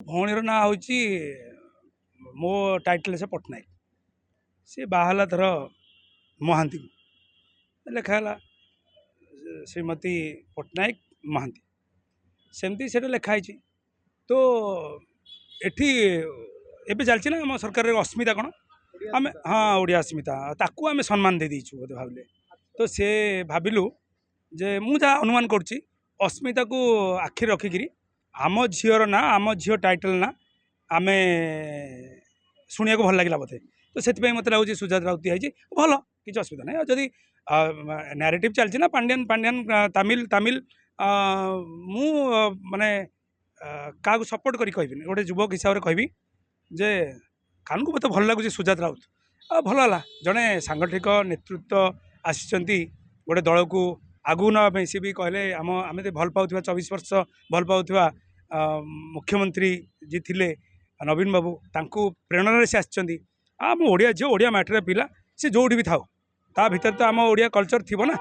भौणीर ना हूँ मो टाइटल से पट्टनायक सी बाहला धर महांती लिखाला श्रीमती पट्टनायक महांती सेमती से लिखाई। तो एठी एबे चलछि ना आम सरकार अस्मिता कौन आम हाँ ओडिया अस्मिता ताकू आम सम्मान दे दीचु बोधे भाविले। तो से भाविलु जे मु जहाँ अनुमान करुच्ची अस्मिता को आखि रखिकी आम झीर ना आम झील टाइटल ना आम शुणा भल लगे बोधे। तो से मत लगुच सुजात राउत दिखाई भल कि असुविधा ना जदि नारेटिव चलती ना पांड्यान पांड्यान तमिल तमिल मु माने क्या सपोर्ट करी कहबी गोटे युवक हिसाब से कहबी जे कान को मत भल लगुच सुजात राउत भल है जड़े सांगठनिक नेतृत्व आसी गोटे दल को आगू ना सी भी कहले आम आम भल पाऊा 24 वर्ष भल पाऊा मुख्यमंत्री जी थिले नवीन बाबू तांकू प्रेरणा से आम ओडिया झील ओडिया मैटर पिला सी जो भी थाओ ता भीतर तो आम ओडिया कल्चर थी ना।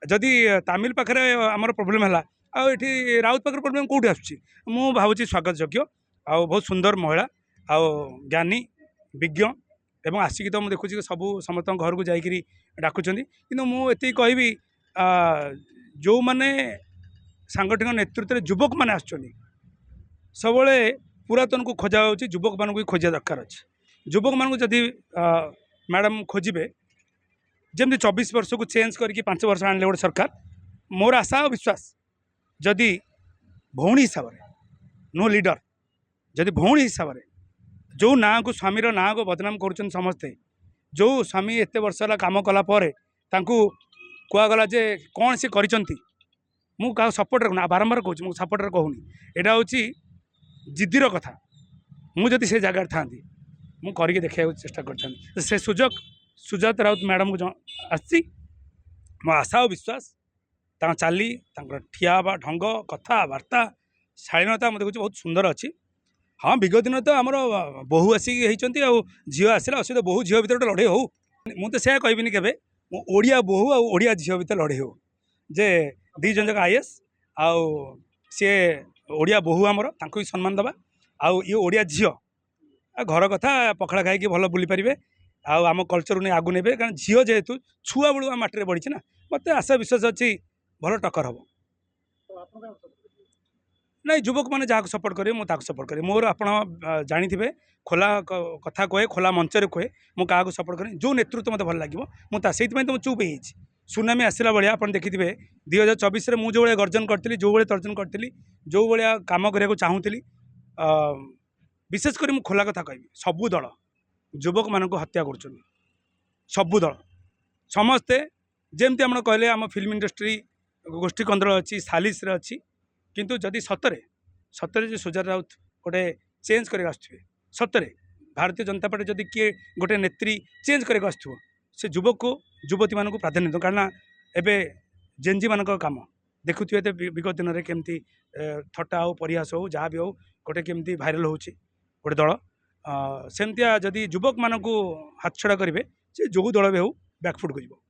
जदि तमिल पाखे आमर प्रोब्लेम है आठी राउत पाखे प्रोब्लेम कौटी आसूँ मु भावुँ स्वागत योग्य आ बहुत सुंदर महिला आ ज्ञानी विज्ञ एवं आसिक तो मुझे देखुची सब समस्त घर को जाकि डाकुंट कि मुझे कहबी जो मैंने सांगठनिक नेतृत्व युवक मैंने आसुँच सब पुरातन को खोजा युवक मान भी खोजा दरकार अच्छे। युवक मान जदि मैडम खोजे जमी 24 वर्ष को चेंज करके 5 वर्ष आने गोटे सरकार मोर आशा और विश्वास जदि भौणी हिसाब से नो लीडर जदि भौणी हिसाब से जो ना को स्वामीर ना को बदनाम कर समस्ते जो स्वामी एत वर्ष है कम कलापर कहगला जे कौन सी कर सपोर्टर ना बारंबार कहूँ सपोर्टर कहूनी यहाँ हूँ जिद्दीर कथा मुझे से जगार था मुझे देखा चेष्टा कर से सुजोग सुजात राउत मैडम को आसी मो आशा और विश्वास चाली ठिया ढंग कथबार्ता शालीनता मतलब देखुच बहुत सुंदर अच्छी। हाँ विगत दिन तो आमर बहु आसिक झील आसला असुविधा बहु झील भर गोटे लड़े हो मुझे से कहबिनी के ओडिया बहु आ ओडिया झील भर लड़े हो जे दी जन जाक आईएएस आउ सी ओडिया बहु आमर तांको भी सम्मान दबा आउ ये ओडिया झील घर कथा पखाड़ा खाई भल बुली पारे आम कल्चर नहीं आगु ने कारण झील जेहेतु छुआ बेलू आम माटी बढ़ी ना मत आशा विश्वास अच्छी भल टक्कर हम नहीं युवक मैंने जहाँ सपोर्ट करेंगे मुझे सपोर्ट करें मोर आप जानी खोला कथा कहे खोला मंचर कहे मुझे क्या सपोर्ट करें जो नेतृत्व मत भल लगे मुझे तो चुप हो सुनामी आसला भाया आप देखिए 2024 में मुझे भाया गर्जन करी जो भाया तर्जन करी जो भाया कम करने चाहूली विशेषकर मुझे खोला कथा कह सबू दल युवक मान हत्या कर सबू दल समस्ते जमती आम कहले आम फिल्म इंडस्ट्री गोष्ठी कंदल अच्छी सालिश अच्छी किंतु जदि सतरे सतरे जो सुजात राउत गोटे चेंज कर सतरे भारतीय जनता पार्टी जदि किए गोटे नेत्री चेंज कर से युवक को युवती मान प्राधान्य दो कारण एवं जेनजी मान कम देखुए विगत दिन में केमती थट्टा हो परिहास हो जहाँ भी हो गोटे केमती भाइराल हो गोटे दल सेमतिया जदि युवक मान हाथ छड़ा करेंगे से जो दल भी हो बैकफुट कर।